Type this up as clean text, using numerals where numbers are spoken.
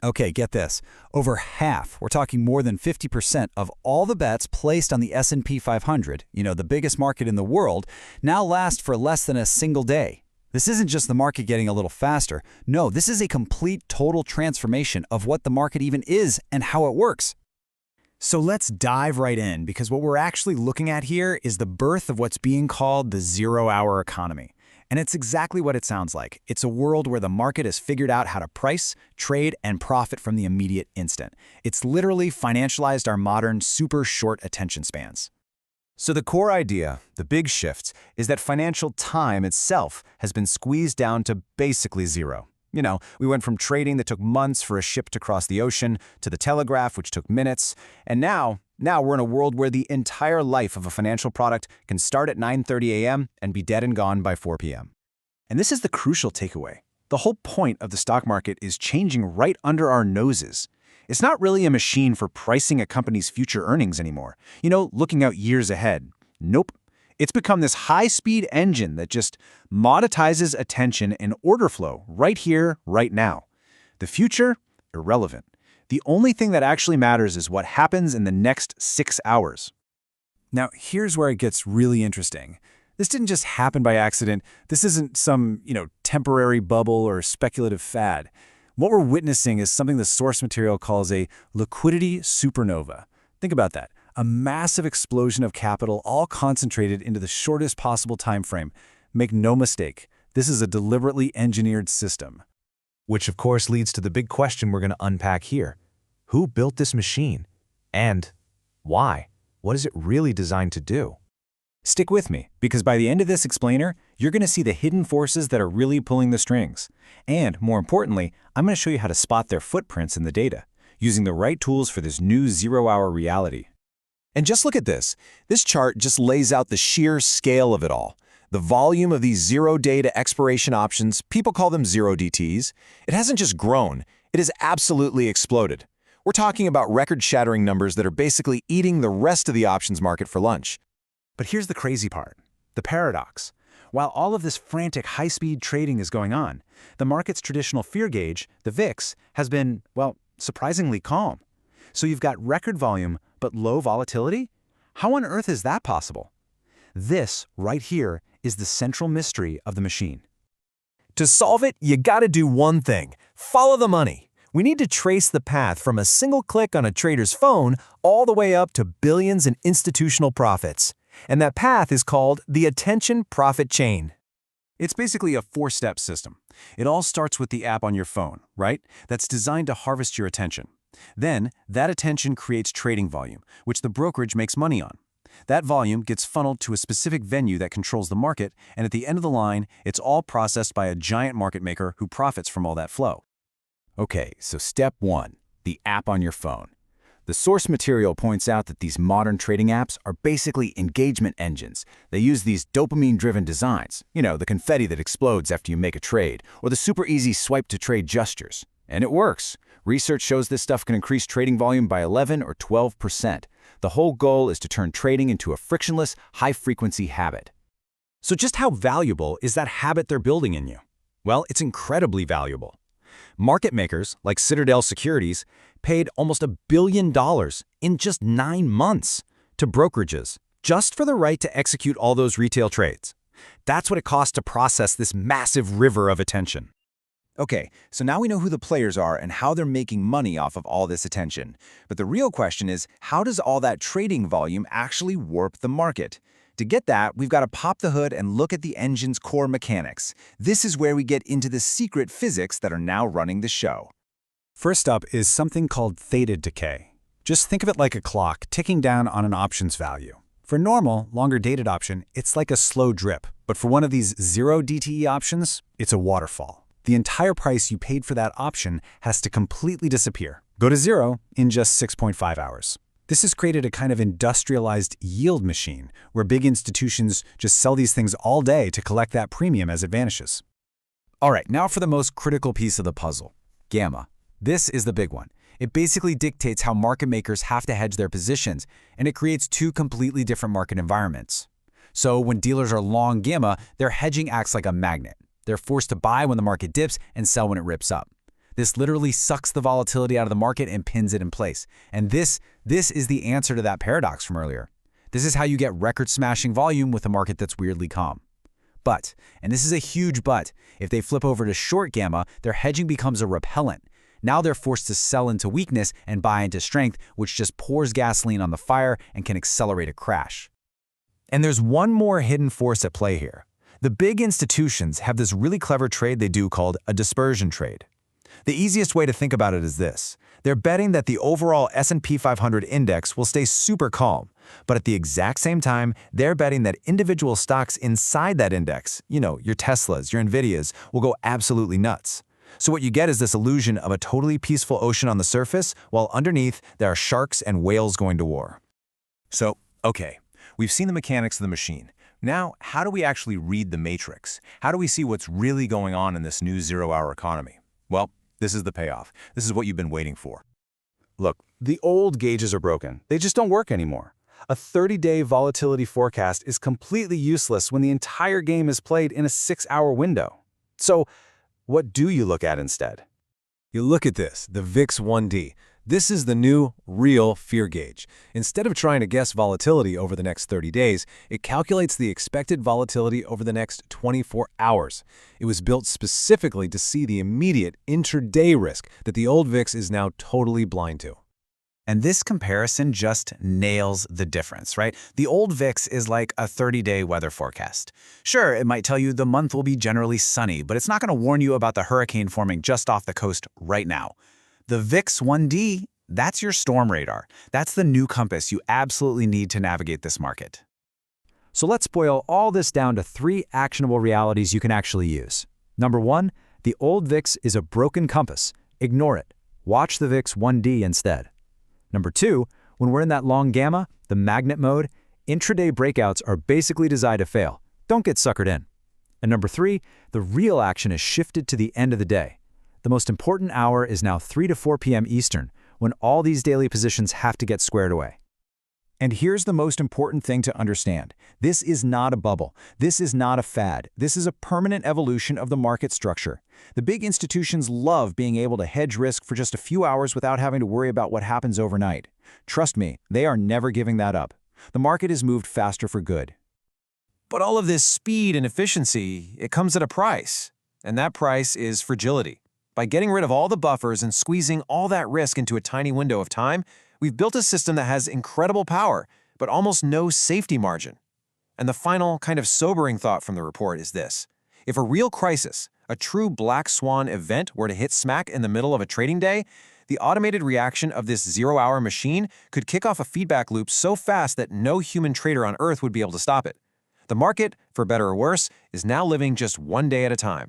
Okay, get this. Over half, we're talking more than 50% of all the bets placed on the S&P 500, the biggest market in the world, now last for less than a single day. This isn't just the market getting a little faster. No, this is a complete total transformation of what the market even is and how it works. So let's dive right in, because what we're actually looking at here is the birth of what's being called the zero-hour economy. And it's exactly what it sounds like. It's a world where the market has figured out how to price, trade, and profit from the immediate instant. It's literally financialized our modern, super short attention spans. So the core idea, the big shift, is that financial time itself has been squeezed down to basically zero. We went from trading that took months for a ship to cross the ocean to the telegraph, which took minutes. And now we're in a world where the entire life of a financial product can start at 9:30 a.m. and be dead and gone by 4 p.m. And this is the crucial takeaway. The whole point of the stock market is changing right under our noses. It's not really a machine for pricing a company's future earnings anymore. Looking out years ahead. Nope. It's become this high-speed engine that just monetizes attention and order flow right here, right now. The future? Irrelevant. The only thing that actually matters is what happens in the next 6 hours. Now, here's where it gets really interesting. This didn't just happen by accident. This isn't some, temporary bubble or speculative fad. What we're witnessing is something the source material calls a liquidity supernova. Think about that. A massive explosion of capital all concentrated into the shortest possible time frame. Make no mistake, this is a deliberately engineered system. Which of course leads to the big question we're going to unpack here. Who built this machine? And why? What is it really designed to do? Stick with me, because by the end of this explainer, you're going to see the hidden forces that are really pulling the strings. And more importantly, I'm going to show you how to spot their footprints in the data, using the right tools for this new zero-hour reality. And just look at this. This chart just lays out the sheer scale of it all. The volume of these zero-day-to-expiration options, people call them zero-DTs, it hasn't just grown, it has absolutely exploded. We're talking about record-shattering numbers that are basically eating the rest of the options market for lunch. But here's the crazy part, the paradox. While all of this frantic high-speed trading is going on, the market's traditional fear gauge, the VIX, has been, surprisingly calm. So you've got record volume, but low volatility? How on earth is that possible? This, right here, is the central mystery of the machine. To solve it, you gotta do one thing. Follow the money. We need to trace the path from a single click on a trader's phone all the way up to billions in institutional profits. And that path is called the attention profit chain. It's basically a four-step system. It all starts with the app on your phone, right? That's designed to harvest your attention. Then, that attention creates trading volume, which the brokerage makes money on. That volume gets funneled to a specific venue that controls the market, and at the end of the line, it's all processed by a giant market maker who profits from all that flow. Okay, so step one, the app on your phone. The source material points out that these modern trading apps are basically engagement engines. They use these dopamine-driven designs, the confetti that explodes after you make a trade, or the super easy swipe-to-trade gestures. And it works. Research shows this stuff can increase trading volume by 11 or 12%. The whole goal is to turn trading into a frictionless, high-frequency habit. So just how valuable is that habit they're building in you? Well, it's incredibly valuable. Market makers, like Citadel Securities, paid almost $1 billion in just 9 months to brokerages, just for the right to execute all those retail trades. That's what it costs to process this massive river of attention. Okay, so now we know who the players are and how they're making money off of all this attention. But the real question is, how does all that trading volume actually warp the market? To get that, we've got to pop the hood and look at the engine's core mechanics. This is where we get into the secret physics that are now running the show. First up is something called theta decay. Just think of it like a clock ticking down on an options value. For normal, longer-dated option, it's like a slow drip. But for one of these zero DTE options, it's a waterfall. The entire price you paid for that option has to completely disappear, go to zero in just 6.5 hours. This has created a kind of industrialized yield machine where big institutions just sell these things all day to collect that premium as it vanishes. All right, now for the most critical piece of the puzzle, gamma. This is the big one. It basically dictates how market makers have to hedge their positions, and it creates two completely different market environments. So when dealers are long gamma, their hedging acts like a magnet. They're forced to buy when the market dips and sell when it rips up. This literally sucks the volatility out of the market and pins it in place. And this is the answer to that paradox from earlier. This is how you get record-smashing volume with a market that's weirdly calm. But, and this is a huge but, if they flip over to short gamma, their hedging becomes a repellent. Now they're forced to sell into weakness and buy into strength, which just pours gasoline on the fire and can accelerate a crash. And there's one more hidden force at play here. The big institutions have this really clever trade they do called a dispersion trade. The easiest way to think about it is this. They're betting that the overall S&P 500 index will stay super calm, but at the exact same time, they're betting that individual stocks inside that index, your Teslas, your Nvidias, will go absolutely nuts. So what you get is this illusion of a totally peaceful ocean on the surface, while underneath there are sharks and whales going to war. So, okay, we've seen the mechanics of the machine. Now, how do we actually read the matrix? How do we see what's really going on in this new zero-hour economy? Well, this is the payoff. This is what you've been waiting for. Look, the old gauges are broken. They just don't work anymore. A 30-day volatility forecast is completely useless when the entire game is played in a 6-hour window. So, what do you look at instead? You look at this, the VIX1D. This is the new, real fear gauge. Instead of trying to guess volatility over the next 30 days, it calculates the expected volatility over the next 24 hours. It was built specifically to see the immediate intraday risk that the old VIX is now totally blind to. And this comparison just nails the difference, right? The old VIX is like a 30-day weather forecast. Sure, it might tell you the month will be generally sunny, but it's not going to warn you about the hurricane forming just off the coast right now. The VIX1D, that's your storm radar. That's the new compass you absolutely need to navigate this market. So let's boil all this down to 3 actionable realities you can actually use. Number 1, the old VIX is a broken compass. Ignore it. Watch the VIX1D instead. Number 2, when we're in that long gamma, the magnet mode, intraday breakouts are basically designed to fail. Don't get suckered in. And number 3, the real action is shifted to the end of the day. The most important hour is now 3 to 4 p.m. Eastern, when all these daily positions have to get squared away. And here's the most important thing to understand. This is not a bubble. This is not a fad. This is a permanent evolution of the market structure. The big institutions love being able to hedge risk for just a few hours without having to worry about what happens overnight. Trust me, they are never giving that up. The market is moved faster for good. But all of this speed and efficiency, it comes at a price. And that price is fragility. By getting rid of all the buffers and squeezing all that risk into a tiny window of time, we've built a system that has incredible power, but almost no safety margin. And the final kind of sobering thought from the report is this. If a real crisis, a true black swan event were to hit smack in the middle of a trading day, the automated reaction of this zero-hour machine could kick off a feedback loop so fast that no human trader on Earth would be able to stop it. The market, for better or worse, is now living just one day at a time.